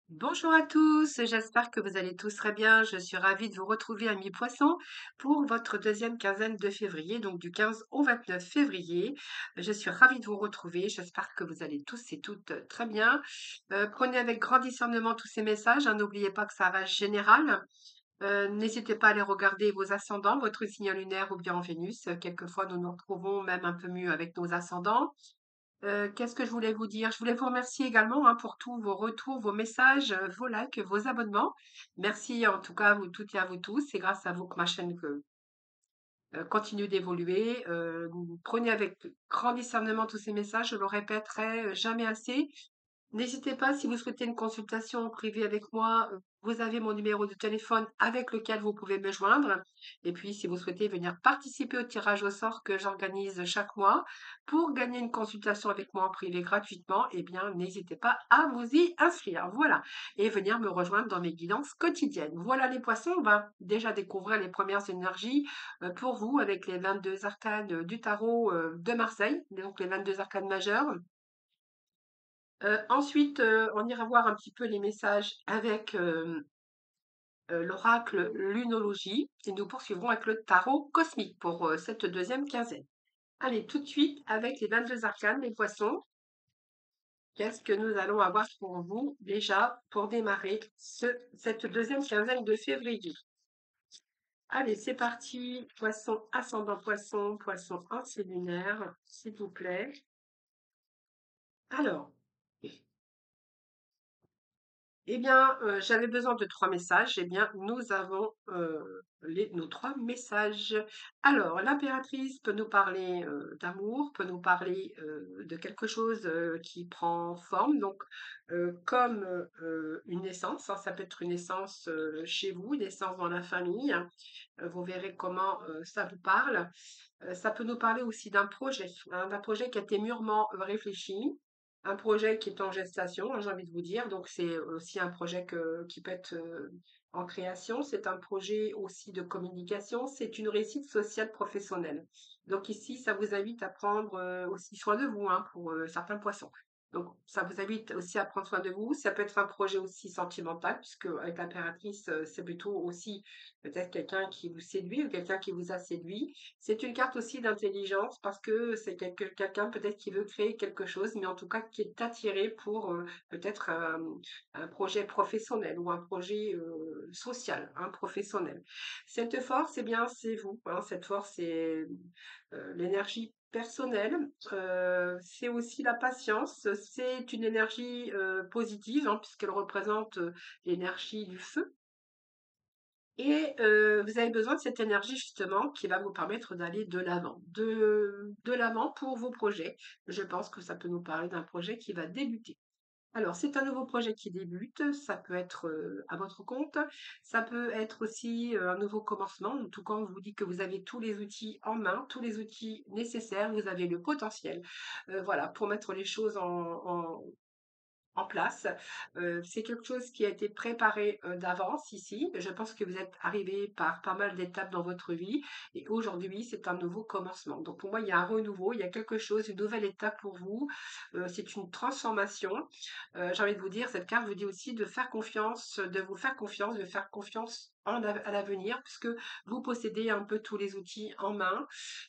Bonjour à tous, j'espère que vous allez tous très bien. Je suis ravie de vous retrouver à mi-poisson pour votre deuxième quinzaine de février, donc du 15 au 29 février. Je suis ravie de vous retrouver. J'espère que vous allez tous et toutes très bien. Prenez avec grand discernement tous ces messages, hein. N'oubliez pas que ça reste général. N'hésitez pas à aller regarder vos ascendants, votre signe lunaire ou bien Vénus. Quelquefois, nous nous retrouvons même un peu mieux avec nos ascendants. Qu'est-ce que je voulais vous dire? Je voulais vous remercier également, hein, pour tous vos retours, vos messages, vos likes, vos abonnements. Merci en tout cas à vous toutes et à vous tous. C'est grâce à vous que ma chaîne continue d'évoluer. Prenez avec grand discernement tous ces messages, je le répéterai jamais assez. N'hésitez pas, si vous souhaitez une consultation en privé avec moi, vous avez mon numéro de téléphone avec lequel vous pouvez me joindre. Et puis, si vous souhaitez venir participer au tirage au sort que j'organise chaque mois pour gagner une consultation avec moi en privé gratuitement, eh bien, n'hésitez pas à vous y inscrire. Voilà. Et venir me rejoindre dans mes guidances quotidiennes. Voilà les poissons, on va déjà découvrir les premières énergies pour vous avec les 22 arcanes du tarot de Marseille, donc les 22 arcanes majeures. Ensuite, on ira voir un petit peu les messages avec l'oracle lunologie et nous poursuivrons avec le tarot cosmique pour cette deuxième quinzaine. Allez, tout de suite avec les 22 arcanes, les poissons. Qu'est-ce que nous allons avoir pour vous déjà pour démarrer cette deuxième quinzaine de février? Allez, c'est parti. Poisson, ascendant poisson, poisson ancien lunaire, s'il vous plaît. Alors, eh bien, j'avais besoin de 3 messages. Eh bien, nous avons, nos 3 messages. Alors, l'impératrice peut nous parler, d'amour, peut nous parler, de quelque chose, qui prend forme, donc comme, une naissance, hein. Ça peut être une naissance, chez vous, une naissance dans la famille. Vous verrez comment, ça vous parle. Ça peut nous parler aussi d'un projet, hein, d'un projet qui a été mûrement réfléchi, un projet qui est en gestation, hein, j'ai envie de vous dire. Donc, c'est aussi un projet qui peut être en création. C'est un projet aussi de communication. C'est une réussite sociale professionnelle. Donc, ici, ça vous invite à prendre aussi soin de vous, hein, pour certains poissons. Donc, ça vous invite aussi à prendre soin de vous. Ça peut être un projet aussi sentimental, puisque avec l'impératrice, c'est plutôt aussi peut-être quelqu'un qui vous séduit ou quelqu'un qui vous a séduit. C'est une carte aussi d'intelligence parce que c'est quelqu'un peut-être qui veut créer quelque chose, mais en tout cas qui est attiré pour peut-être un projet professionnel ou un projet social, un professionnel. Cette force, eh bien, c'est vous, hein. Cette force, c'est l'énergie personnelle, c'est aussi la patience, c'est une énergie positive, hein, puisqu'elle représente l'énergie du feu. Et vous avez besoin de cette énergie justement qui va vous permettre d'aller de l'avant, de l'avant pour vos projets. Je pense que ça peut nous parler d'un projet qui va débuter. Alors, c'est un nouveau projet qui débute, ça peut être à votre compte, ça peut être aussi un nouveau commencement. En tout cas, on vous dit que vous avez tous les outils en main, tous les outils nécessaires, vous avez le potentiel, voilà, pour mettre les choses en place. C'est quelque chose qui a été préparé d'avance ici. Je pense que vous êtes arrivé par pas mal d'étapes dans votre vie et aujourd'hui, c'est un nouveau commencement. Donc pour moi, il y a un renouveau, il y a quelque chose, une nouvelle étape pour vous. C'est une transformation. J'ai envie de vous dire, cette carte vous dit aussi de faire confiance, de vous faire confiance, de faire confiance à l'avenir, puisque vous possédez un peu tous les outils en main.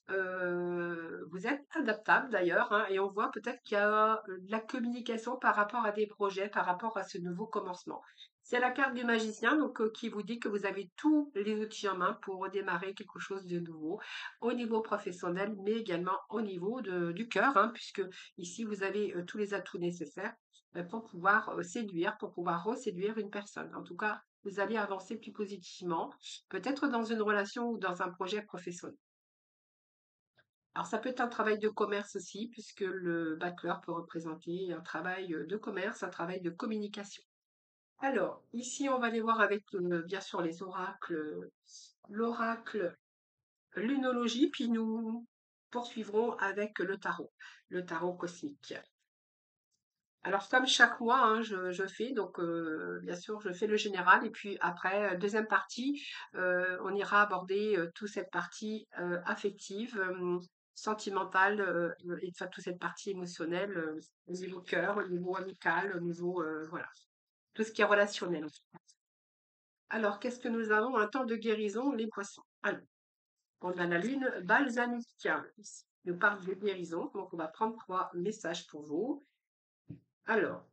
Vous êtes adaptable d'ailleurs, hein, et on voit peut-être qu'il y a de la communication par rapport à des projets, par rapport à ce nouveau commencement. C'est la carte du magicien, donc qui vous dit que vous avez tous les outils en main pour redémarrer quelque chose de nouveau au niveau professionnel, mais également au niveau du cœur, hein, puisque ici vous avez tous les atouts nécessaires pour pouvoir séduire, pour pouvoir reséduire une personne. En tout cas, vous allez avancer plus positivement, peut-être dans une relation ou dans un projet professionnel. Alors ça peut être un travail de commerce aussi, puisque le bachelor peut représenter un travail de commerce, un travail de communication. Alors, ici, on va aller voir avec, bien sûr, les oracles, l'oracle lunologie, puis nous poursuivrons avec le tarot cosmique. Alors, comme chaque mois, hein, je fais, donc bien sûr, je fais le général, et puis après, deuxième partie, on ira aborder toute cette partie affective, sentimentale, et enfin, toute cette partie émotionnelle au niveau cœur, au niveau amical, au niveau, voilà. tout ce qui est relationnel. Alors, qu'est-ce que nous avons? Un temps de guérison, les poissons. Alors, on a la lune balsamique ici. Nous parle de guérison, donc on va prendre trois messages pour vous. Alors,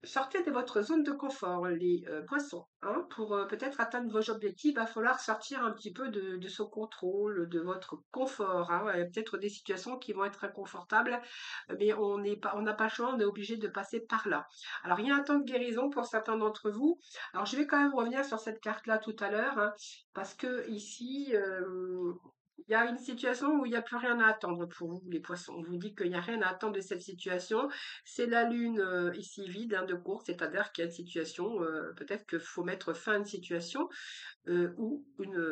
sortez de votre zone de confort, les poissons. Hein, pour peut-être atteindre vos objectifs, il va falloir sortir un petit peu de ce contrôle, de votre confort. Hein. Il y a peut-être des situations qui vont être inconfortables, mais on n'a pas le choix, on est obligé de passer par là. Alors, il y a un temps de guérison pour certains d'entre vous. Alors, je vais quand même revenir sur cette carte-là tout à l'heure, hein, parce que ici, il y a une situation où il n'y a plus rien à attendre pour vous, les poissons. On vous dit qu'il n'y a rien à attendre de cette situation. C'est la lune ici vide hein, de course, c'est-à-dire qu'il y a une situation, peut-être qu'il faut mettre fin à une situation ou une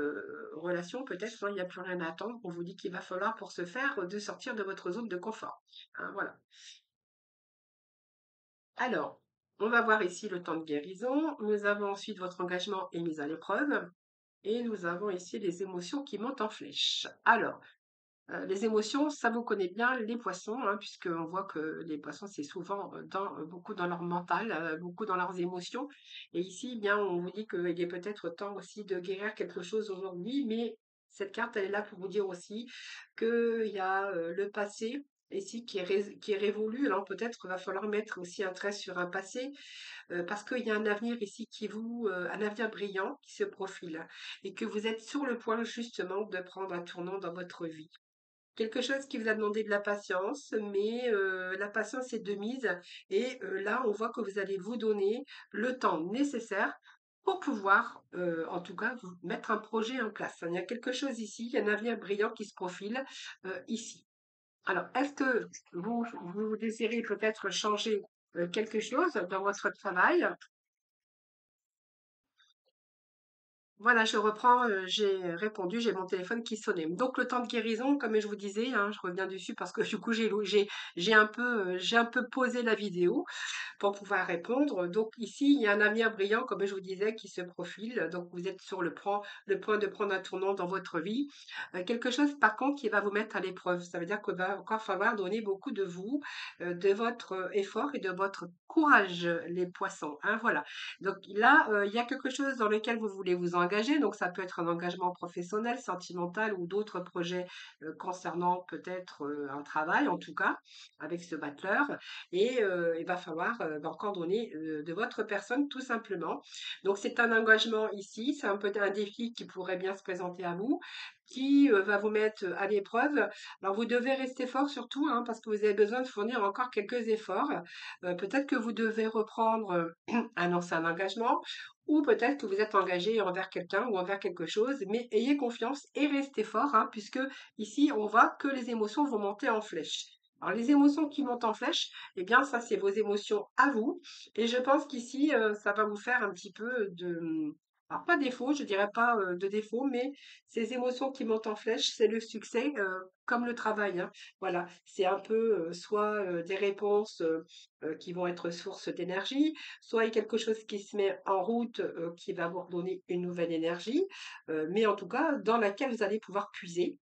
relation, peut-être hein, il n'y a plus rien à attendre. On vous dit qu'il va falloir pour ce faire de sortir de votre zone de confort. Hein, voilà. Alors, on va voir ici le temps de guérison. Nous avons ensuite votre engagement est mis à l'épreuve. Et nous avons ici les émotions qui montent en flèche. Alors, les émotions, ça vous connaît bien les poissons, hein, puisqu'on voit que les poissons, c'est souvent beaucoup dans leur mental, beaucoup dans leurs émotions. Et ici, eh bien, on vous dit qu'il est peut-être temps aussi de guérir quelque chose aujourd'hui, mais cette carte, elle est là pour vous dire aussi qu'il y a le passé ici qui est révolu. Alors peut-être qu'il va falloir mettre aussi un trait sur un passé, parce qu'il y a un avenir ici un avenir brillant qui se profile et que vous êtes sur le point justement de prendre un tournant dans votre vie. Quelque chose qui vous a demandé de la patience, mais la patience est de mise et là, on voit que vous allez vous donner le temps nécessaire pour pouvoir, en tout cas, vous mettre un projet en place. Il y a quelque chose ici, il y a un avenir brillant qui se profile ici. Alors, est-ce que vous désirez peut-être changer quelque chose dans votre travail? Voilà, je reprends, j'ai répondu, j'ai mon téléphone qui sonnait. Donc le temps de guérison, comme je vous disais, hein, je reviens dessus parce que du coup j'ai un peu posé la vidéo pour pouvoir répondre. Donc ici, il y a un avenir brillant, comme je vous disais, qui se profile. Donc vous êtes sur le point de prendre un tournant dans votre vie. Quelque chose, par contre, qui va vous mettre à l'épreuve. Ça veut dire qu'il va encore falloir donner beaucoup de vous, de votre effort et de votre courage, les poissons. Hein, voilà. Donc là, il y a quelque chose dans lequel vous voulez vous engager. Donc ça peut être un engagement professionnel, sentimental ou d'autres projets concernant peut-être un travail, en tout cas, avec ce battleur. Et il va falloir encore donner de votre personne tout simplement. Donc c'est un engagement ici, c'est un peu un défi qui pourrait bien se présenter à vous, qui va vous mettre à l'épreuve. Alors vous devez rester fort surtout, hein, parce que vous avez besoin de fournir encore quelques efforts. Peut-être que vous devez reprendre un ancien engagement, ou peut-être que vous êtes engagé envers quelqu'un ou envers quelque chose, mais ayez confiance et restez fort, hein, puisque ici on voit que les émotions vont monter en flèche. Alors les émotions qui montent en flèche, eh bien ça c'est vos émotions à vous. Et je pense qu'ici ça va vous faire un petit peu alors pas défaut, je dirais pas de défaut, mais ces émotions qui montent en flèche, c'est le succès comme le travail. Hein. Voilà, c'est un peu soit des réponses qui vont être source d'énergie, soit il y a quelque chose qui se met en route qui va vous redonner une nouvelle énergie, mais en tout cas dans laquelle vous allez pouvoir puiser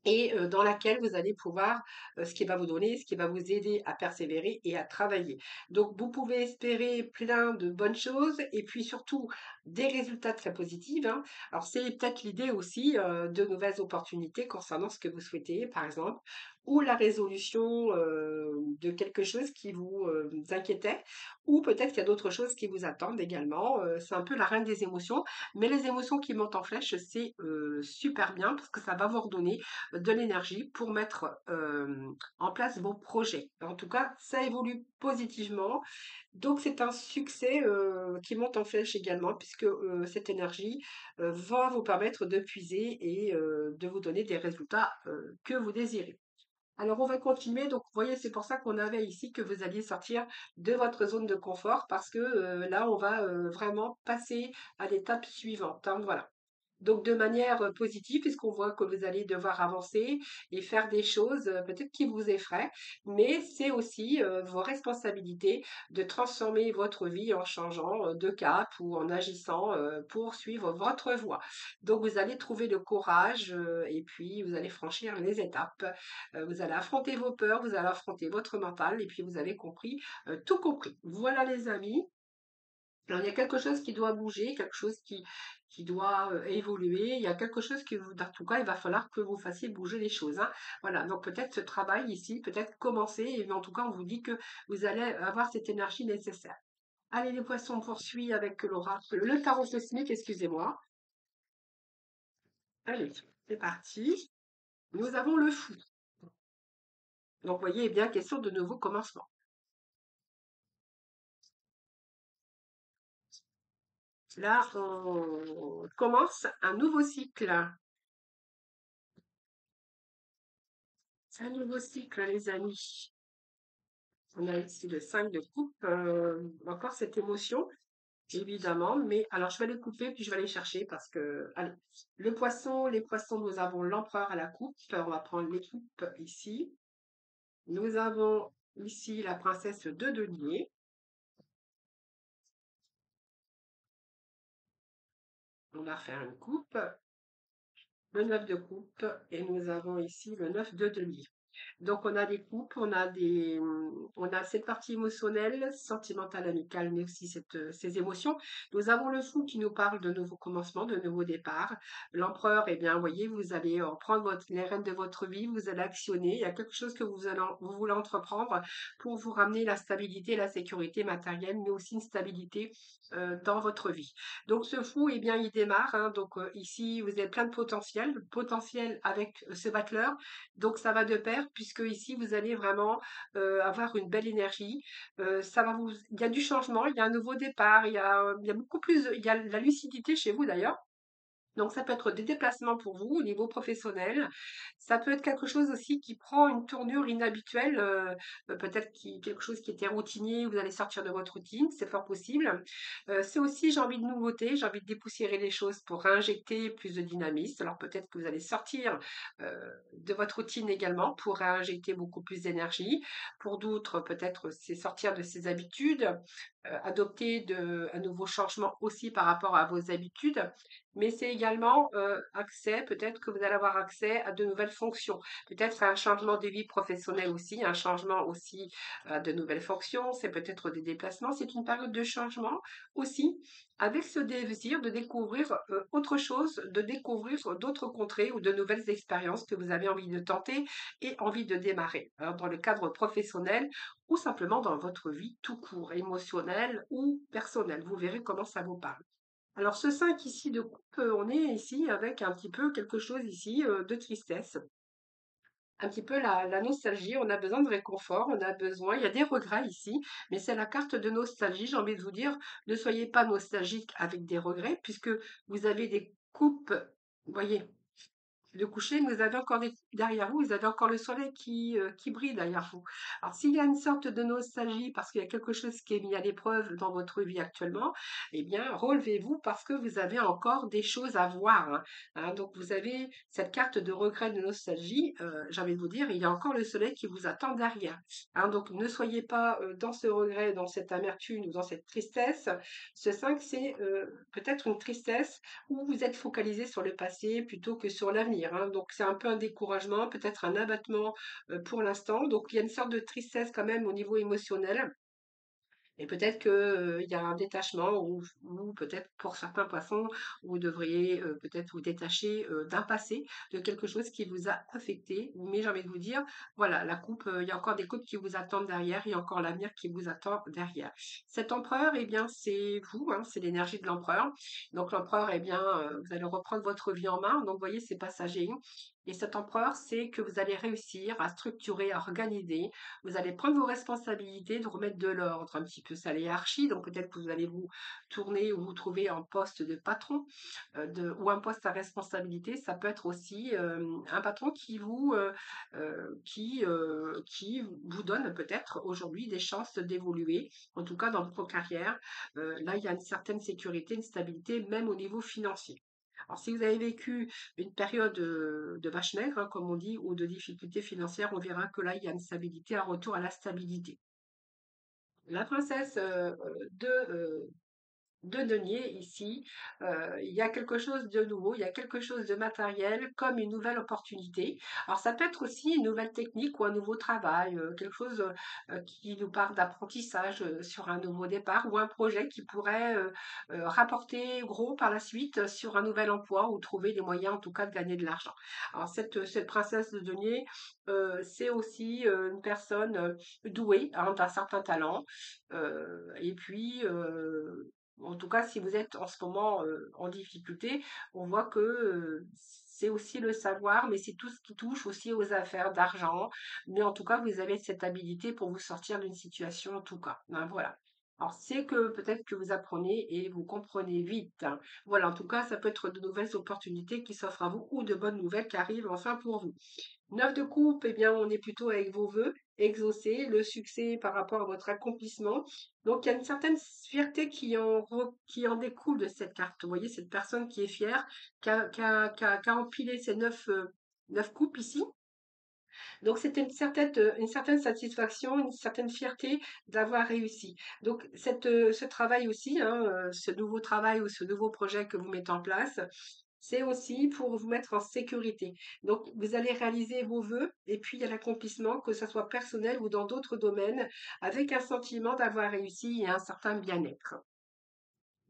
et dans laquelle vous allez pouvoir, ce qui va vous donner, ce qui va vous aider à persévérer et à travailler. Donc vous pouvez espérer plein de bonnes choses et puis surtout des résultats très positifs, hein. Alors c'est peut-être l'idée aussi, de nouvelles opportunités concernant ce que vous souhaitez, par exemple, ou la résolution, de quelque chose qui vous, inquiétait ou peut-être qu'il y a d'autres choses qui vous attendent également, c'est un peu la reine des émotions, mais les émotions qui montent en flèche, c'est, super bien parce que ça va vous redonner de l'énergie pour mettre en place vos projets. En tout cas, ça évolue positivement. Donc, c'est un succès qui monte en flèche également, puisque cette énergie va vous permettre de puiser et de vous donner des résultats que vous désirez. Alors, on va continuer. Donc, vous voyez, c'est pour ça qu'on avait ici que vous alliez sortir de votre zone de confort, parce que là, on va vraiment passer à l'étape suivante. Hein, voilà. Donc de manière positive, puisqu'on voit que vous allez devoir avancer et faire des choses peut-être qui vous effraient, mais c'est aussi vos responsabilités de transformer votre vie en changeant de cap ou en agissant pour suivre votre voie. Donc vous allez trouver le courage et puis vous allez franchir les étapes. Vous allez affronter vos peurs, vous allez affronter votre mental et puis vous avez compris, tout compris. Voilà les amis. Alors, il y a quelque chose qui doit bouger, quelque chose qui doit évoluer. Il y a quelque chose que vous, en tout cas, il va falloir que vous fassiez bouger les choses, hein. Voilà, donc peut-être ce travail ici, peut-être commencer, mais en tout cas, on vous dit que vous allez avoir cette énergie nécessaire. Allez, les poissons, on poursuit avec l'oracle, le tarot cosmique, excusez-moi. Allez, c'est parti. Nous avons le fou. Donc, vous voyez, eh bien, question de nouveau commencement. Là, on commence un nouveau cycle. C'est un nouveau cycle, les amis. On a ici le 5 de coupe, encore cette émotion, évidemment, mais alors je vais les couper puis je vais aller chercher parce que, allez, les poissons, nous avons l'empereur à la coupe, on va prendre les coupes ici. Nous avons ici la princesse de denier, on va faire une coupe, le 9 de coupe et nous avons ici le 9 de denier. Donc, on a des couples, on a cette partie émotionnelle, sentimentale, amicale, mais aussi ces émotions. Nous avons le fou qui nous parle de nouveaux commencements, de nouveaux départs. L'empereur, eh bien, vous voyez, vous allez prendre les rênes de votre vie, vous allez actionner. Il y a quelque chose que vous voulez entreprendre pour vous ramener la stabilité, la sécurité matérielle, mais aussi une stabilité dans votre vie. Donc, ce fou, eh bien, il démarre, hein. Donc, ici, vous avez plein de potentiel avec ce battleur. Donc ça va de pair puisque ici vous allez vraiment avoir une belle énergie. Il y a du changement, il y a un nouveau départ, il y a beaucoup plus, il y a la lucidité chez vous d'ailleurs. Donc ça peut être des déplacements pour vous au niveau professionnel. Ça peut être quelque chose aussi qui prend une tournure inhabituelle, peut-être quelque chose qui était routinier, vous allez sortir de votre routine, c'est fort possible. C'est aussi, j'ai envie de nouveauté, j'ai envie de dépoussiérer les choses pour réinjecter plus de dynamisme. Alors peut-être que vous allez sortir de votre routine également pour réinjecter beaucoup plus d'énergie. Pour d'autres, peut-être c'est sortir de ses habitudes, adopter un nouveau changement aussi par rapport à vos habitudes, mais c'est également accès, peut-être que vous allez avoir accès à de nouvelles fonctions, peut-être à un changement de vie professionnelle aussi, un changement aussi de nouvelles fonctions, c'est peut-être des déplacements, c'est une période de changement aussi, avec ce désir de découvrir autre chose, de découvrir d'autres contrées ou de nouvelles expériences que vous avez envie de tenter et envie de démarrer. Alors, dans le cadre professionnel, ou simplement dans votre vie tout court, émotionnelle ou personnelle. Vous verrez comment ça vous parle. Alors ce 5 ici de coupe, on est ici avec un petit peu quelque chose ici de tristesse. Un petit peu la nostalgie, on a besoin de réconfort, on a besoin, il y a des regrets ici, mais c'est la carte de nostalgie, j'ai envie de vous dire, ne soyez pas nostalgique avec des regrets, puisque vous avez des coupes, vous voyez, de coucher, mais vous avez encore derrière vous, vous avez encore le soleil qui brille derrière vous. Alors, s'il y a une sorte de nostalgie parce qu'il y a quelque chose qui est mis à l'épreuve dans votre vie actuellement, eh bien, relevez-vous parce que vous avez encore des choses à voir, hein. Hein, donc, vous avez cette carte de regret, de nostalgie. J'ai envie de vous dire, il y a encore le soleil qui vous attend derrière. Hein, donc, ne soyez pas dans ce regret, dans cette amertume ou dans cette tristesse. Ce 5, c'est peut-être une tristesse où vous êtes focalisé sur le passé plutôt que sur l'avenir, hein. Donc c'est un peu un découragement, peut-être un abattement pour l'instant. Donc il y a une sorte de tristesse quand même au niveau émotionnel. Et peut-être que, il y a un détachement ou peut-être pour certains poissons, vous devriez, peut-être vous détacher, d'un passé, de quelque chose qui vous a affecté. Mais j'ai envie de vous dire, voilà, la coupe, il y a encore des coupes qui vous attendent derrière, il y a encore l'avenir qui vous attend derrière. Cet empereur, eh bien, c'est vous, hein, c'est l'énergie de l'empereur. Donc l'empereur, eh bien, vous allez reprendre votre vie en main. Donc vous voyez, c'est passager. Et cet empereur, c'est que vous allez réussir à structurer, à organiser, vous allez prendre vos responsabilités, de remettre de l'ordre un petit peu sa hiérarchie. Donc peut-être que vous allez vous tourner ou vous trouver en poste de patron ou un poste à responsabilité. Ça peut être aussi un patron qui vous donne peut-être aujourd'hui des chances d'évoluer, en tout cas dans votre carrière. Là, il y a une certaine sécurité, une stabilité, même au niveau financier. Alors, si vous avez vécu une période de vache maigre, hein, comme on dit, ou de difficultés financières, on verra que là, il y a une stabilité, un retour à la stabilité. La princesse de de denier ici, il y a quelque chose de nouveau, il y a quelque chose de matériel comme une nouvelle opportunité. Alors ça peut être aussi une nouvelle technique ou un nouveau travail, quelque chose qui nous parle d'apprentissage sur un nouveau départ ou un projet qui pourrait rapporter gros par la suite sur un nouvel emploi ou trouver des moyens en tout cas de gagner de l'argent. Alors cette princesse de denier, c'est aussi une personne douée, hein, d'un certain talent. Et puis, en tout cas, si vous êtes en ce moment en difficulté, on voit que c'est aussi le savoir, mais c'est tout ce qui touche aussi aux affaires d'argent. Mais en tout cas, vous avez cette habilité pour vous sortir d'une situation, en tout cas, hein, voilà. Alors, c'est que peut-être que vous apprenez et vous comprenez vite, hein. Voilà, en tout cas, ça peut être de nouvelles opportunités qui s'offrent à vous ou de bonnes nouvelles qui arrivent enfin pour vous. Neuf de coupe, eh bien, on est plutôt avec vos vœux exaucés, le succès par rapport à votre accomplissement. Donc, il y a une certaine fierté qui en découle de cette carte. Vous voyez, cette personne qui est fière, qui a empilé ces neuf coupes ici. Donc, c'était une certaine satisfaction, une certaine fierté d'avoir réussi. Donc, ce travail aussi, hein, ce nouveau travail ou ce nouveau projet que vous mettez en place, c'est aussi pour vous mettre en sécurité. Donc, vous allez réaliser vos vœux et puis il y a l'accomplissement, que ce soit personnel ou dans d'autres domaines, avec un sentiment d'avoir réussi et un certain bien-être.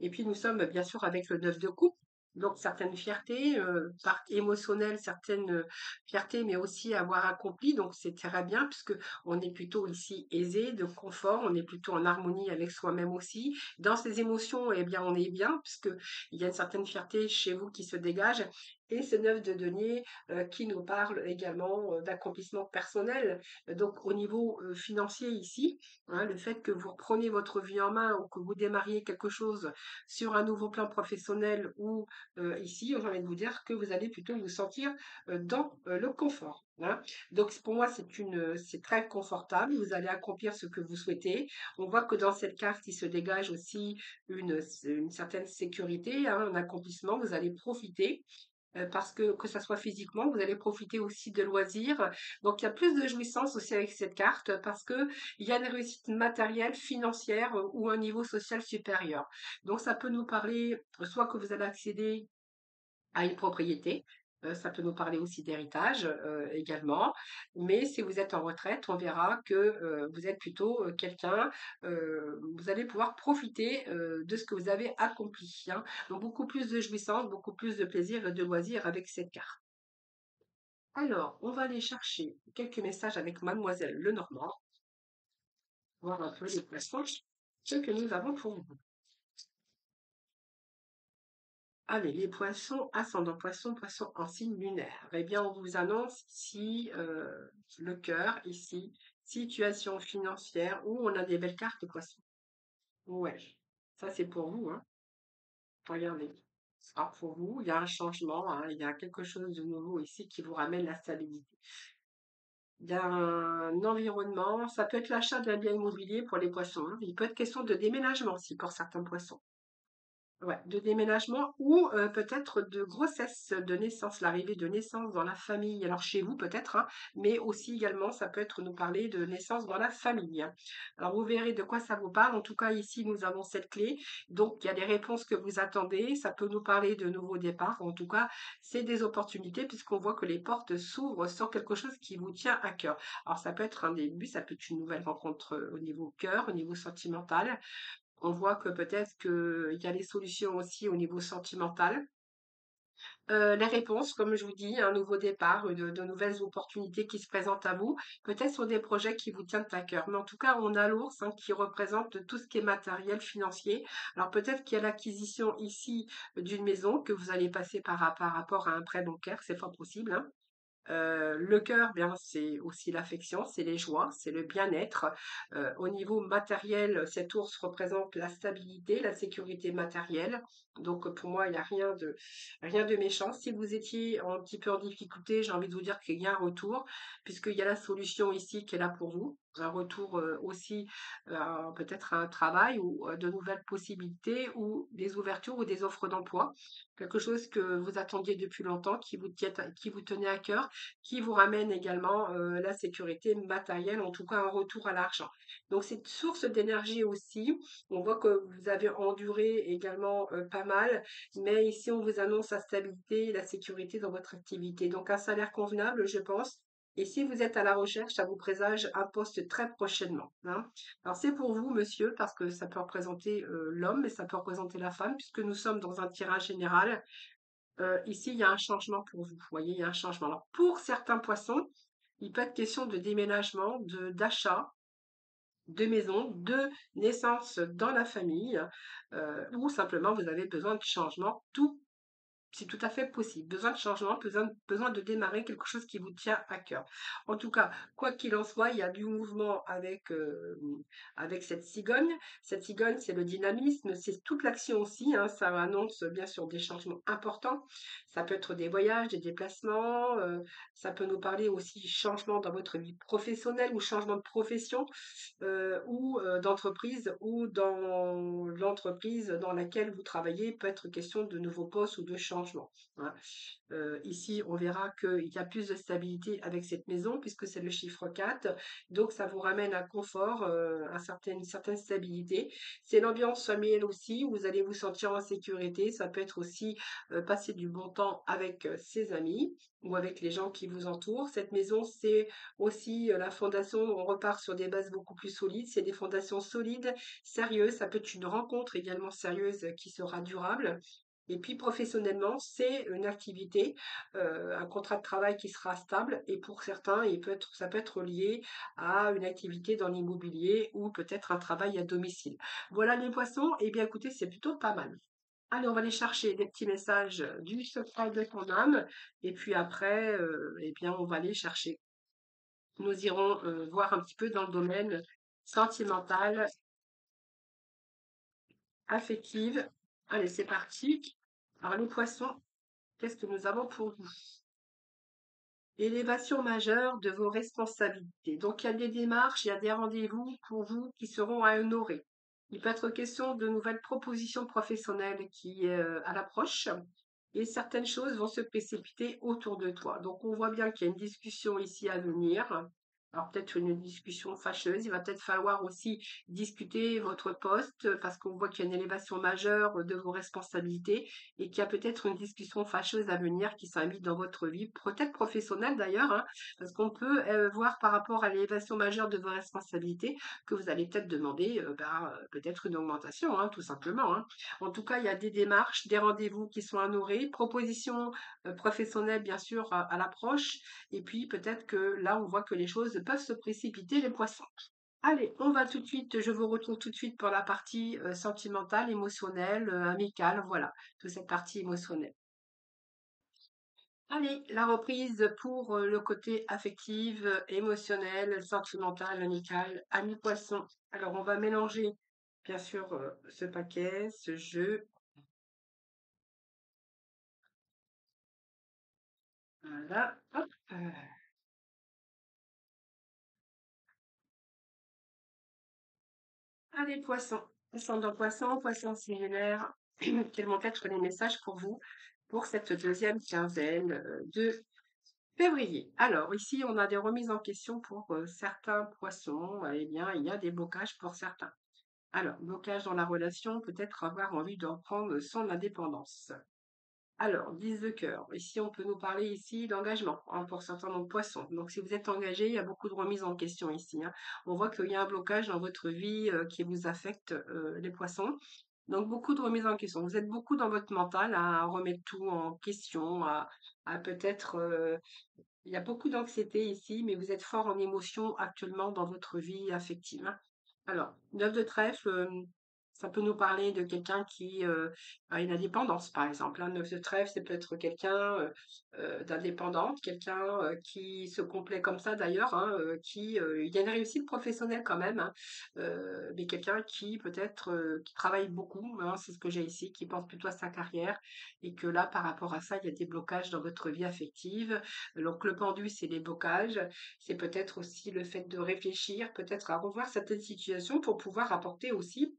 Et puis nous sommes bien sûr avec le 9 de coupe, donc certaines fiertés, part émotionnelle, certaines fiertés, mais aussi avoir accompli, donc c'est très bien puisque on est plutôt ici aisé, de confort, on est plutôt en harmonie avec soi-même aussi. Dans ces émotions, eh bien on est bien puisque il y a une certaine fierté chez vous qui se dégage. Et ce 9 de denier qui nous parle également d'accomplissement personnel. Donc au niveau financier ici, hein, le fait que vous repreniez votre vie en main ou que vous démarriez quelque chose sur un nouveau plan professionnel ou ici, j'ai envie de vous dire que vous allez plutôt vous sentir dans le confort, hein. Donc pour moi, c'est très confortable. Vous allez accomplir ce que vous souhaitez. On voit que dans cette carte, il se dégage aussi une certaine sécurité, hein, un accomplissement. Vous allez profiter. Parce que ça soit physiquement, vous allez profiter aussi de loisirs. Donc, il y a plus de jouissance aussi avec cette carte parce que il y a une réussite matérielle, financière ou un niveau social supérieur. Donc, ça peut nous parler soit que vous allez accéder à une propriété. Ça peut nous parler aussi d'héritage également. Mais si vous êtes en retraite, on verra que vous êtes plutôt quelqu'un, vous allez pouvoir profiter de ce que vous avez accompli, hein. Donc beaucoup plus de jouissance, beaucoup plus de plaisir et de loisirs avec cette carte. Alors, on va aller chercher quelques messages avec Mademoiselle Lenormand, voir un peu les poissons, ce que nous avons pour vous. Allez, les poissons, ascendant poisson, poisson en signe lunaire. Eh bien, on vous annonce ici le cœur, ici, situation financière, où on a des belles cartes de poisson. Ouais, ça c'est pour vous, hein. Regardez. Alors pour vous, il y a un changement, hein, il y a quelque chose de nouveau ici qui vous ramène la stabilité. Il y a un environnement, ça peut être l'achat d'un bien immobilier pour les poissons, hein. Il peut être question de déménagement aussi pour certains poissons. Ouais, de déménagement ou peut-être de grossesse, de naissance, l'arrivée de naissance dans la famille. Alors chez vous peut-être, hein, mais aussi également ça peut être nous parler de naissance dans la famille, hein. Alors vous verrez de quoi ça vous parle. En tout cas ici nous avons cette clé. Donc il y a des réponses que vous attendez. Ça peut nous parler de nouveaux départs. En tout cas, c'est des opportunités puisqu'on voit que les portes s'ouvrent sur quelque chose qui vous tient à cœur. Alors ça peut être un début, ça peut être une nouvelle rencontre au niveau cœur, au niveau sentimental. On voit que peut-être qu'il y a des solutions aussi au niveau sentimental. Les réponses, comme je vous dis, un nouveau départ, de nouvelles opportunités qui se présentent à vous, peut-être sur des projets qui vous tiennent à cœur. Mais en tout cas, on a l'ours hein, qui représente tout ce qui est matériel, financier. Alors peut-être qu'il y a l'acquisition ici d'une maison que vous allez passer par rapport à un prêt bancaire, c'est fort possible, hein. Le cœur, bien, c'est aussi l'affection, c'est les joies, c'est le bien-être. Au niveau matériel, cet ours représente la stabilité, la sécurité matérielle. Donc, pour moi, il n'y a rien de méchant. Si vous étiez un petit peu en difficulté, j'ai envie de vous dire qu'il y a un retour, puisqu'il y a la solution ici qui est là pour vous. un retour aussi peut-être à un travail ou de nouvelles possibilités ou des ouvertures ou des offres d'emploi. Quelque chose que vous attendiez depuis longtemps, qui vous tenait à cœur, qui vous ramène également la sécurité matérielle, en tout cas un retour à l'argent. Donc c'est une source d'énergie aussi. On voit que vous avez enduré également pas mal, mais ici on vous annonce la stabilité et la sécurité dans votre activité. Donc un salaire convenable, je pense. Et si vous êtes à la recherche, ça vous présage un poste très prochainement, hein. Alors c'est pour vous, monsieur, parce que ça peut représenter l'homme, mais ça peut représenter la femme, puisque nous sommes dans un tirage général. Ici, il y a un changement pour vous. Vous voyez, il y a un changement. Alors pour certains poissons, il peut être question de déménagement, d'achat, de maison, de naissance dans la famille, ou simplement vous avez besoin de changement. Tout c'est tout à fait possible. Besoin de changement, besoin de démarrer quelque chose qui vous tient à cœur. En tout cas, quoi qu'il en soit, il y a du mouvement avec cette cigogne. Cette cigogne, c'est le dynamisme, c'est toute l'action aussi, hein. Ça annonce bien sûr des changements importants. Ça peut être des voyages, des déplacements. Ça peut nous parler aussi changement dans votre vie professionnelle ou changement de profession ou d'entreprise ou dans l'entreprise dans laquelle vous travaillez, peut être question de nouveaux postes ou de changements, hein. Ici, on verra qu'il y a plus de stabilité avec cette maison puisque c'est le chiffre 4. Donc ça vous ramène un confort, une certaine stabilité. C'est l'ambiance familiale aussi, où vous allez vous sentir en sécurité. Ça peut être aussi passer du bon temps avec ses amis ou avec les gens qui vous entourent. Cette maison, c'est aussi la fondation, on repart sur des bases beaucoup plus solides. C'est des fondations solides, sérieuses. Ça peut être une rencontre également sérieuse qui sera durable. Et puis professionnellement, c'est une activité, un contrat de travail qui sera stable et pour certains, ça peut être lié à une activité dans l'immobilier ou peut-être un travail à domicile. Voilà les poissons, et bien écoutez, c'est plutôt pas mal. Allez, on va aller chercher des petits messages du secret de ton âme et puis après, eh bien, on va aller chercher. Nous irons voir un petit peu dans le domaine sentimental, affectif. Allez, c'est parti. Alors les poissons, qu'est-ce que nous avons pour vous? Élévation majeure de vos responsabilités. Donc, il y a des démarches, il y a des rendez-vous pour vous qui seront à honorer. Il peut être question de nouvelles propositions professionnelles qui à l'approche et certaines choses vont se précipiter autour de toi. Donc, on voit bien qu'il y a une discussion ici à venir. Alors, peut-être une discussion fâcheuse. Il va peut-être falloir aussi discuter votre poste parce qu'on voit qu'il y a une élévation majeure de vos responsabilités et qu'il y a peut-être une discussion fâcheuse à venir qui s'invite dans votre vie, peut-être professionnelle d'ailleurs, hein, parce qu'on peut voir par rapport à l'élévation majeure de vos responsabilités que vous allez peut-être demander peut-être une augmentation, hein, tout simplement, hein. En tout cas, il y a des démarches, des rendez-vous qui sont honorés, propositions professionnelles bien sûr à l'approche, et puis peut-être que là, on voit que les choses peuvent se précipiter, les poissons. Allez, on va tout de suite, je vous retrouve tout de suite pour la partie sentimentale, émotionnelle, amicale, voilà, toute cette partie émotionnelle. Allez, la reprise pour le côté affectif, émotionnel, sentimental, amical, ami poisson. Alors, on va mélanger, bien sûr, ce paquet, ce jeu. Voilà, hop. Allez, poisson. Descendant poisson, poisson similaire. Quels vont être les messages pour vous pour cette deuxième quinzaine de février. Alors, ici, on a des remises en question pour certains poissons. Eh bien, il y a des blocages pour certains. Alors, blocage dans la relation, peut-être avoir envie d'en prendre son indépendance. Alors, 10 de cœur. Ici, on peut nous parler ici d'engagement pour certains donc poissons. Donc, si vous êtes engagé, il y a beaucoup de remises en question ici, hein. On voit qu'il y a un blocage dans votre vie qui vous affecte, les poissons. Donc, beaucoup de remises en question. Vous êtes beaucoup dans votre mental à remettre tout en question, à peut-être il y a beaucoup d'anxiété ici, mais vous êtes fort en émotion actuellement dans votre vie affective, hein. Alors, 9 de trèfle, Ça peut nous parler de quelqu'un qui a une indépendance, par exemple. Un neuf de trèfle, c'est peut-être quelqu'un d'indépendante, quelqu'un qui se complaît comme ça d'ailleurs, hein, il y a une réussite professionnelle quand même, hein, mais quelqu'un qui peut-être qui travaille beaucoup, hein, c'est ce que j'ai ici, qui pense plutôt à sa carrière, et que là, par rapport à ça, il y a des blocages dans votre vie affective. Donc le pendu, c'est les blocages, c'est peut-être aussi le fait de réfléchir, peut-être à revoir certaines situations pour pouvoir apporter aussi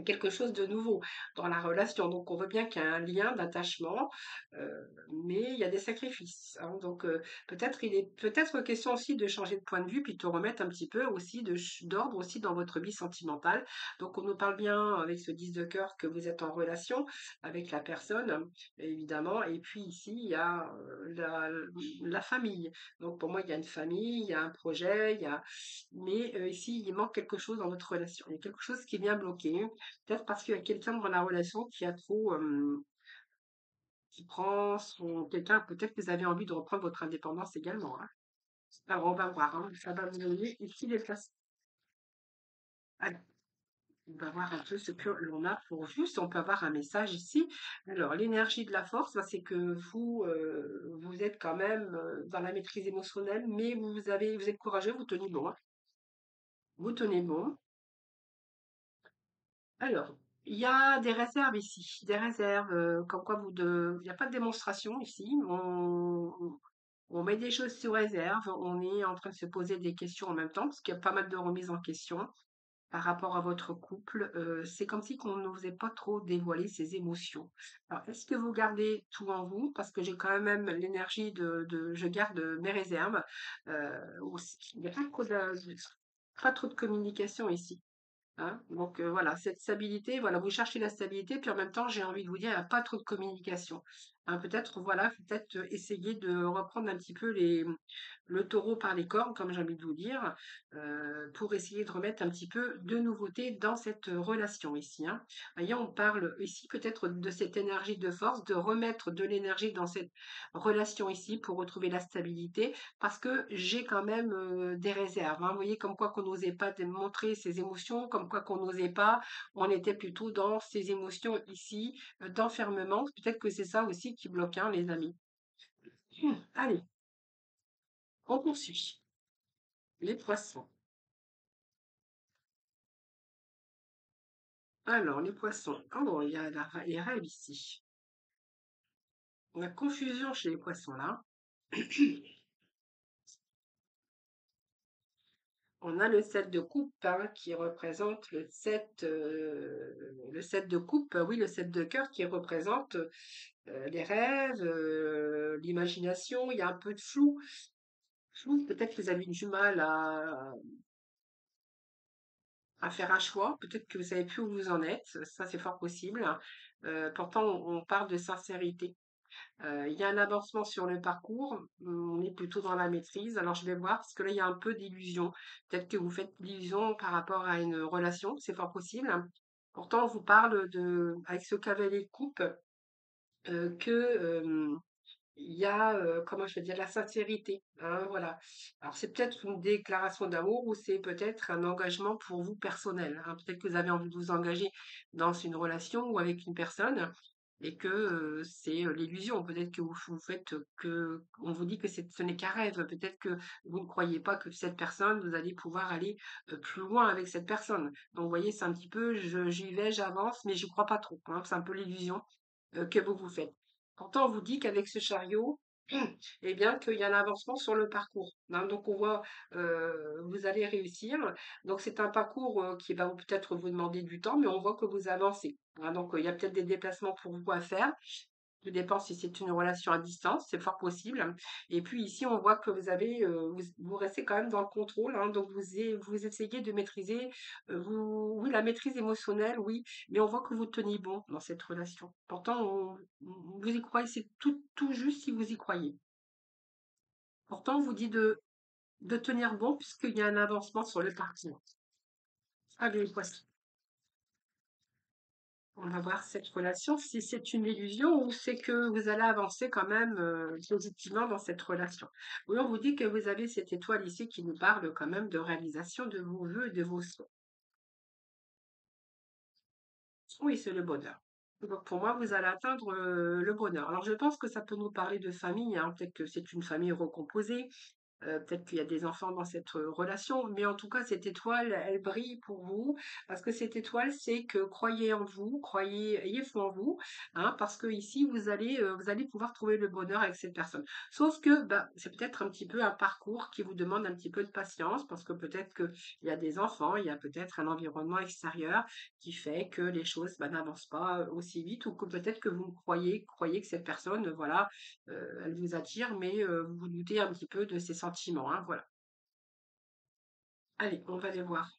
quelque chose de nouveau dans la relation. Donc, on voit bien qu'il y a un lien d'attachement, mais il y a des sacrifices, hein. Donc, peut-être il est peut-être question aussi de changer de point de vue, puis de remettre un petit peu aussi d'ordre aussi dans votre vie sentimentale. Donc, on nous parle bien avec ce 10 de cœur que vous êtes en relation avec la personne, évidemment. Et puis ici, il y a la famille. Donc, pour moi, il y a une famille, il y a un projet, mais ici, il manque quelque chose dans votre relation. Il y a quelque chose qui vient bloquer. Peut-être parce qu'il y a quelqu'un dans la relation qui a trop, qui prend son quelqu'un peut-être que vous avez envie de reprendre votre indépendance également, hein. Alors on va voir, hein, ça va vous donner ici les places. Allez, on va voir un peu ce que l'on a pour vous, si on peut avoir un message ici. Alors l'énergie de la force, bah, c'est que vous êtes quand même, dans la maîtrise émotionnelle, mais vous êtes courageux, vous tenez bon, hein. Vous tenez bon. Alors, il y a des réserves ici, des réserves, comme quoi il n'y a pas de démonstration ici. On met des choses sous réserve, on est en train de se poser des questions en même temps, parce qu'il y a pas mal de remises en question par rapport à votre couple. C'est comme si qu'on n'osait pas trop dévoiler ses émotions. Alors, est-ce que vous gardez tout en vous? Parce que j'ai quand même l'énergie je garde mes réserves. Il n'y a pas trop de communication ici. Hein, donc voilà, cette stabilité, voilà, vous cherchez la stabilité, puis en même temps, j'ai envie de vous dire, il n'y a pas trop de communication. Hein, peut-être, voilà, peut-être essayer de reprendre un petit peu le taureau par les cornes, comme j'ai envie de vous dire, pour essayer de remettre un petit peu de nouveauté dans cette relation ici, hein. Voyez, on parle ici peut-être de cette énergie de force, de remettre de l'énergie dans cette relation ici pour retrouver la stabilité, parce que j'ai quand même des réserves, hein. Vous voyez, comme quoi qu'on n'osait pas montrer ses émotions, comme quoi qu'on n'osait pas, on était plutôt dans ces émotions ici, d'enfermement. Peut-être que c'est ça aussi qui bloque, hein, les amis. Allez, on poursuit. Les poissons. Alors, les poissons. Oh, il y a les rêves ici. La confusion chez les poissons là. On a le 7 de coupe, hein, qui représente le 7 de coupe, oui, le 7 de cœur qui représente les rêves, l'imagination. Il y a un peu de flou. Flou, peut-être que vous avez du mal à faire un choix. Peut-être que vous savez plus où vous en êtes. Ça, c'est fort possible. Pourtant, on parle de sincérité. Il y a un avancement sur le parcours, on est plutôt dans la maîtrise. Alors je vais voir, parce que là, il y a un peu d'illusion. Peut-être que vous faites l'illusion par rapport à une relation, c'est fort possible, hein. Pourtant, on vous parle avec ce cavalier de coupe, que il y a, comment je vais dire, la sincérité, hein, voilà. Alors c'est peut-être une déclaration d'amour ou c'est peut-être un engagement pour vous personnel, hein. Peut-être que vous avez envie de vous engager dans une relation ou avec une personne et que c'est l'illusion. Peut-être que vous faites que on vous dit que ce n'est qu'un rêve. Peut-être que vous ne croyez pas que cette personne, vous allez pouvoir aller plus loin avec cette personne. Donc vous voyez, c'est un petit peu, j'y vais, j'avance, mais je crois pas trop, hein. C'est un peu l'illusion que vous vous faites. Pourtant, on vous dit qu'avec ce chariot, eh bien, qu'il y a un avancement sur le parcours, hein. Donc, on voit, vous allez réussir. Donc, c'est un parcours qui va peut-être vous demander du temps, mais on voit que vous avancez, hein. Donc, il y a peut-être des déplacements pour vous à faire. Tout dépend si c'est une relation à distance, c'est fort possible. Et puis ici, on voit que vous restez quand même dans le contrôle, hein. Donc vous essayez de maîtriser, oui, la maîtrise émotionnelle, oui, mais on voit que vous tenez bon dans cette relation. Pourtant, vous y croyez, c'est tout juste si vous y croyez. Pourtant, on vous dit de tenir bon puisqu'il y a un avancement sur le parcours. Allez, voici. On va voir cette relation, si c'est une illusion ou c'est que vous allez avancer quand même positivement dans cette relation. Oui, on vous dit que vous avez cette étoile ici qui nous parle quand même de réalisation de vos vœux et de vos souhaits. Oui, c'est le bonheur. Donc pour moi, vous allez atteindre le bonheur. Alors je pense que ça peut nous parler de famille, hein. Peut-être que c'est une famille recomposée. Peut-être qu'il y a des enfants dans cette relation, mais en tout cas, cette étoile, elle brille pour vous, parce que cette étoile, c'est que croyez en vous, croyez, ayez foi en vous, hein, parce que ici, vous allez pouvoir trouver le bonheur avec cette personne. Sauf que, bah, c'est peut-être un petit peu un parcours qui vous demande un petit peu de patience, parce que peut-être qu'il y a des enfants, il y a peut-être un environnement extérieur qui fait que les choses, bah, n'avancent pas aussi vite, ou que peut-être que vous croyez que cette personne, voilà, elle vous attire, mais vous vous doutez un petit peu de ses sentiments, hein, voilà. Allez, on va les voir.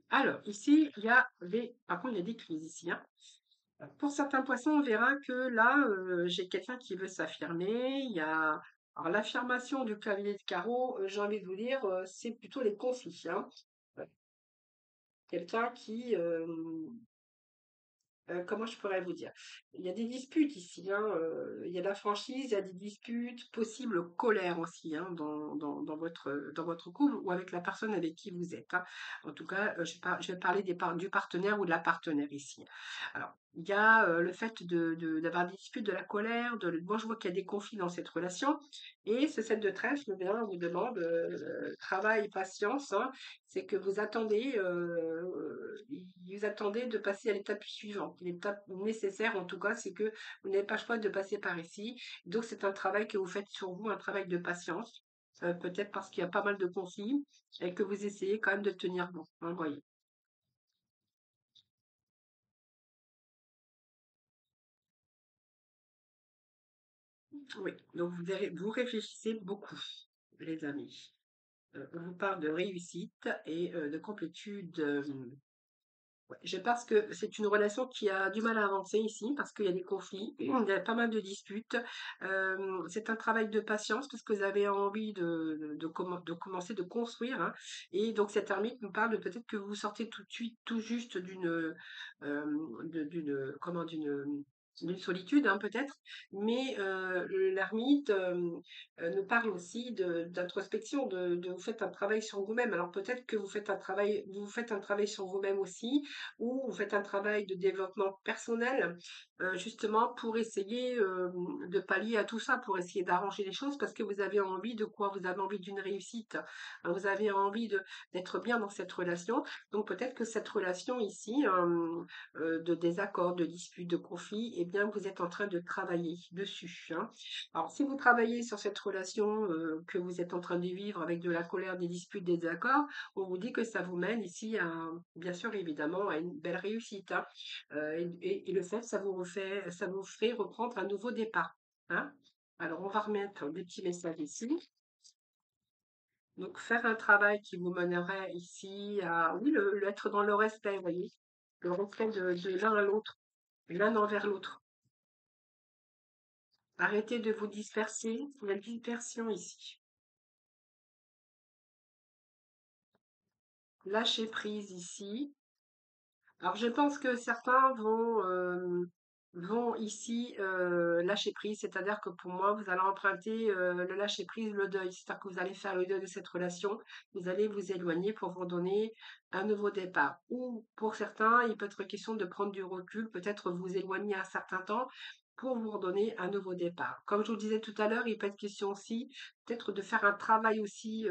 Alors, ici, il y a par contre, il y a des crises ici, hein. Pour certains poissons, on verra que là, j'ai quelqu'un qui veut s'affirmer. Alors l'affirmation du cavalier de carreau, j'ai envie de vous dire, c'est plutôt les conflits, hein. Euh, Quelqu'un qui, comment je pourrais vous dire? Il y a des disputes ici, hein, il y a de la franchise, il y a des disputes, possible colère aussi, hein, dans votre couple ou avec la personne avec qui vous êtes, hein. En tout cas, je vais parler du partenaire ou de la partenaire ici. Alors, il y a le fait d'avoir des disputes, de la colère, moi je vois qu'il y a des conflits dans cette relation, et ce 7 de trèfle, bien, vous demande travail, patience, hein. C'est que vous attendez de passer à l'étape suivante. L'étape nécessaire, en tout cas, c'est que vous n'avez pas le choix de passer par ici. Donc, c'est un travail que vous faites sur vous, un travail de patience. Peut-être parce qu'il y a pas mal de conflits et que vous essayez quand même de tenir bon, hein, voyez. Oui, donc vous réfléchissez beaucoup, les amis. On vous parle de réussite et de complétude. Ouais, je pense que c'est une relation qui a du mal à avancer ici parce qu'il y a des conflits, il y a pas mal de disputes. C'est un travail de patience parce que vous avez envie de commencer de construire, hein. Et donc cette ermite nous parle de peut-être que vous sortez tout de suite, tout juste d'une solitude, hein, peut-être, mais l'ermite nous parle aussi d'introspection, vous faites un travail sur vous-même. Alors peut-être que vous faites un travail sur vous-même aussi, ou vous faites un travail de développement personnel, justement pour essayer de pallier à tout ça, pour essayer d'arranger les choses, parce que vous avez envie de quoi? Vous avez envie d'une réussite, hein, vous avez envie d'être bien dans cette relation. Donc peut-être que cette relation ici, de désaccord, de dispute, de conflit, eh bien vous êtes en train de travailler dessus, hein. Alors si vous travaillez sur cette relation que vous êtes en train de vivre avec de la colère, des disputes, des désaccords, on vous dit que ça vous mène ici bien sûr, évidemment, à une belle réussite, hein. Et le fait, ça vous ferait reprendre un nouveau départ, hein. Alors, on va remettre des petits messages ici. Donc, faire un travail qui vous mènerait ici à, oui, être dans le respect, vous voyez, le respect de l'un à l'autre, l'un envers l'autre. Arrêtez de vous disperser, il y a dispersion ici. Lâchez prise ici. Alors, je pense que certains vont ici lâcher prise, c'est-à-dire que pour moi, vous allez emprunter le lâcher prise, le deuil, c'est-à-dire que vous allez faire le deuil de cette relation, vous allez vous éloigner pour vous donner un nouveau départ. Ou pour certains, il peut être question de prendre du recul, peut-être vous éloigner un certain temps pour vous redonner un nouveau départ. Comme je vous le disais tout à l'heure, il peut être question aussi peut-être de faire un travail aussi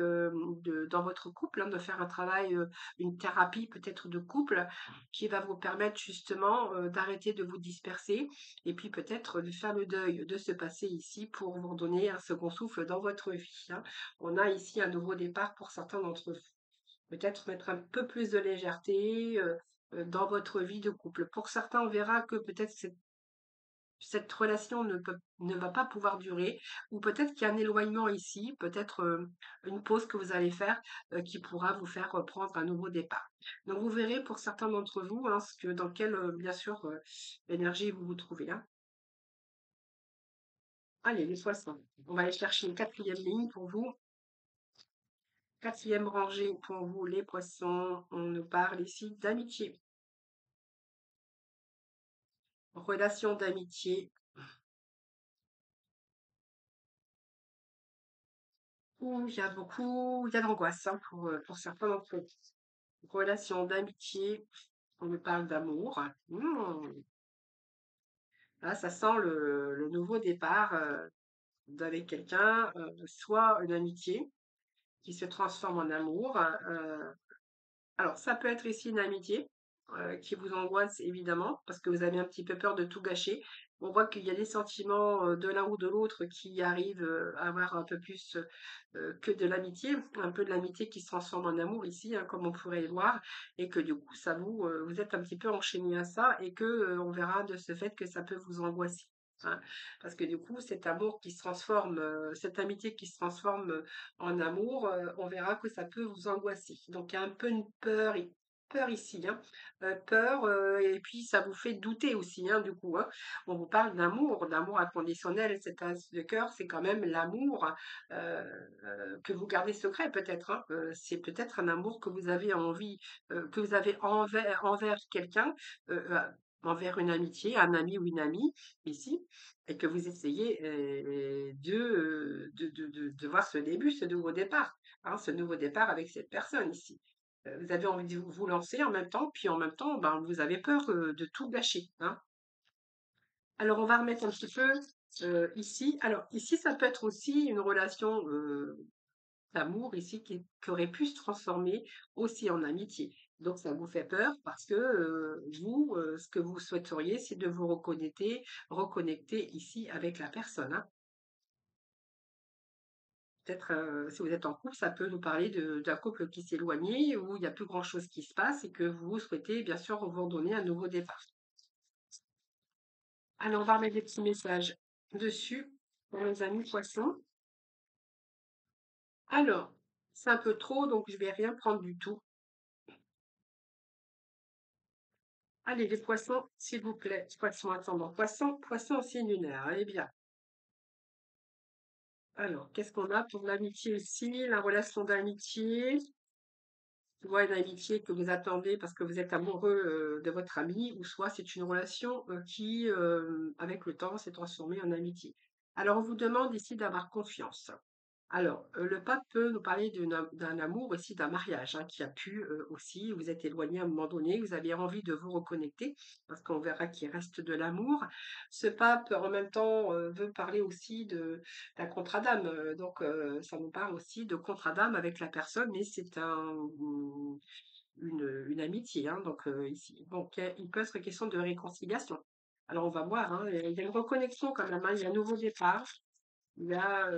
dans votre couple, hein, de faire un travail, une thérapie peut-être de couple qui va vous permettre justement d'arrêter de vous disperser et puis peut-être de faire le deuil de ce passé ici pour vous redonner un second souffle dans votre vie, hein. On a ici un nouveau départ pour certains d'entre vous. Peut-être mettre un peu plus de légèreté dans votre vie de couple. Pour certains, on verra que peut-être cette relation ne va pas pouvoir durer, ou peut-être qu'il y a un éloignement ici, peut-être une pause que vous allez faire qui pourra vous faire reprendre un nouveau départ. Donc vous verrez pour certains d'entre vous hein, dans quelle, bien sûr, énergie vous vous trouvez, hein. Allez, les poissons. On va aller chercher une quatrième ligne pour vous. Quatrième rangée pour vous, les poissons. On nous parle ici d'amitié. Relation d'amitié. Où il y a de l'angoisse hein, pour certains d'entre vous. Relation d'amitié. On me parle d'amour. Là, ça sent le nouveau départ d'avec quelqu'un, soit une amitié qui se transforme en amour. Alors, ça peut être ici une amitié qui vous angoisse évidemment parce que vous avez un petit peu peur de tout gâcher. On voit qu'il y a des sentiments de l'un ou de l'autre qui arrivent à avoir un peu plus que de l'amitié, un peu de l'amitié qui se transforme en amour ici, hein, comme on pourrait le voir, et que du coup, ça vous êtes un petit peu enchaîné à ça et que on verra de ce fait que ça peut vous angoisser. Hein, parce que du coup, cet amour qui se transforme, cette amitié qui se transforme en amour, on verra que ça peut vous angoisser. Donc il y a un peu une peur ici, hein. Peur, et puis ça vous fait douter aussi, hein, du coup, hein. On vous parle d'amour inconditionnel, cet as de cœur, c'est quand même l'amour que vous gardez secret peut-être, hein. C'est peut-être un amour que vous avez envie, que vous avez envers quelqu'un, envers une amitié, un ami ou une amie ici, et que vous essayez de voir ce début, ce nouveau départ, hein, ce nouveau départ avec cette personne ici. Vous avez envie de vous lancer en même temps, puis en même temps, ben, vous avez peur de tout gâcher, hein. Alors, on va remettre un petit peu ici. Alors, ici, ça peut être aussi une relation d'amour ici qui aurait pu se transformer aussi en amitié. Donc, ça vous fait peur parce que vous, ce que vous souhaiteriez, c'est de vous reconnecter ici avec la personne, hein. Peut-être, si vous êtes en couple, ça peut nous parler d'un couple qui s'est éloigné, où il n'y a plus grand-chose qui se passe et que vous souhaitez bien sûr vous redonner un nouveau départ. Alors, on va remettre des petits messages dessus pour nos amis poissons. Alors, c'est un peu trop, donc je vais rien prendre du tout. Allez, les poissons, s'il vous plaît. Poissons attendant. Poisson aussi lunaire. Eh bien. Alors, qu'est-ce qu'on a pour l'amitié ici? La relation d'amitié. Soit une amitié que vous attendez parce que vous êtes amoureux de votre ami, ou soit c'est une relation qui, avec le temps, s'est transformée en amitié. Alors, on vous demande ici d'avoir confiance. Alors, le pape peut nous parler d'un amour aussi, d'un mariage, hein, qui a pu aussi, vous êtes éloigné à un moment donné, vous avez envie de vous reconnecter, parce qu'on verra qu'il reste de l'amour. Ce pape, en même temps, veut parler aussi d'un contrat d'âme. Donc, ça nous parle aussi de contrat d'âme avec la personne, mais c'est une amitié, hein, donc ici. Donc, il peut être question de réconciliation. Alors, on va voir, hein, il y a une reconnexion quand même, hein, il y a un nouveau départ. Il y a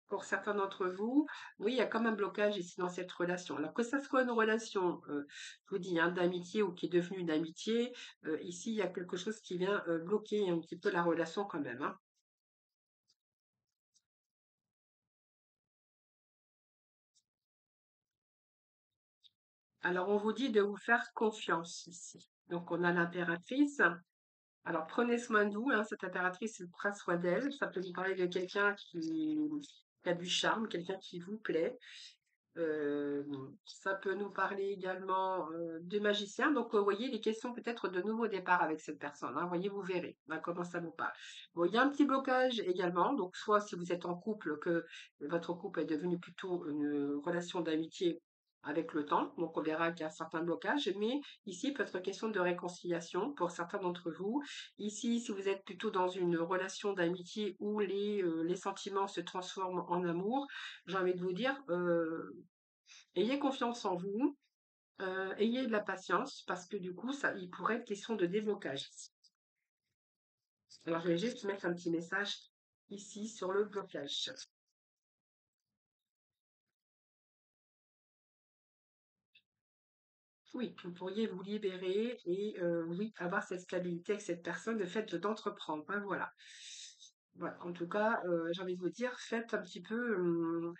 pour certains d'entre vous, oui, il y a comme un blocage ici dans cette relation. Alors que ça soit une relation, je vous dis, hein, d'amitié ou qui est devenue une amitié, ici, il y a quelque chose qui vient bloquer un petit peu la relation quand même, hein. Alors, on vous dit de vous faire confiance ici. Donc, on a l'impératrice. Alors, prenez soin de vous, hein, cette impératrice, prenez soin d'elle. Ça peut vous parler de quelqu'un qui a du charme, quelqu'un qui vous plaît. Ça peut nous parler également de magicien. Donc, vous voyez, les questions peut-être de nouveau départ avec cette personne, hein. Vous voyez, vous verrez hein, comment ça vous parle. Bon, il y a un petit blocage également. Donc, soit si vous êtes en couple, que votre couple est devenu plutôt une relation d'amitié avec le temps. Donc, on verra qu'il y a certains blocages. Mais ici, il peut être question de réconciliation pour certains d'entre vous. Ici, si vous êtes plutôt dans une relation d'amitié où les sentiments se transforment en amour, j'ai envie de vous dire, ayez confiance en vous, ayez de la patience parce que du coup, ça, il pourrait être question de déblocage. Alors, je vais juste mettre un petit message ici sur le blocage. Oui, vous pourriez vous libérer et oui, avoir cette stabilité avec cette personne, le fait d'entreprendre, hein, voilà. Voilà, en tout cas, j'ai envie de vous dire, faites un petit peu,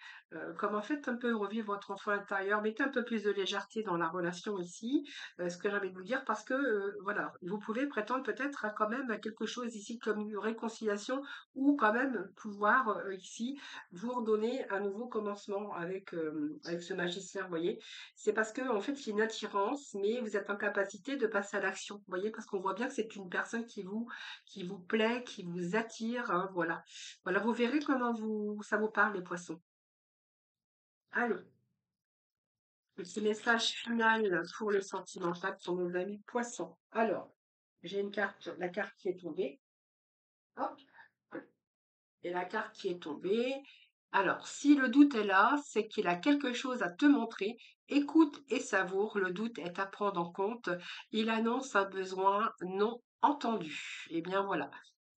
comment faites un peu revivre votre enfant intérieur, mettez un peu plus de légèreté dans la relation ici, ce que j'ai envie de vous dire parce que, voilà, vous pouvez prétendre peut-être à quand même à quelque chose ici comme une réconciliation ou quand même pouvoir, ici, vous redonner un nouveau commencement avec ce magicien, vous voyez? C'est parce que en fait, il y a une attirance, mais vous êtes en capacité de passer à l'action. Vous voyez, parce qu'on voit bien que c'est une personne qui vous plaît, qui vous attire, hein, voilà. Voilà, vous verrez comment ça vous parle, les poissons. Allez. ce message final pour le sentimental pour nos amis poissons. Alors, j'ai une carte, la carte qui est tombée. Hop, et la carte qui est tombée. Alors, si le doute est là, c'est qu'il a quelque chose à te montrer. Écoute et savoure, le doute est à prendre en compte. Il annonce un besoin non entendu. Eh bien voilà.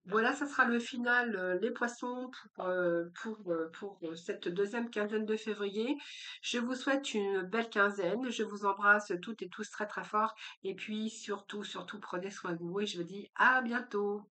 Voilà, ça sera le final, les poissons, pour cette deuxième quinzaine de février. Je vous souhaite une belle quinzaine. Je vous embrasse toutes et tous très très fort. Et puis surtout, surtout, prenez soin de vous et je vous dis à bientôt.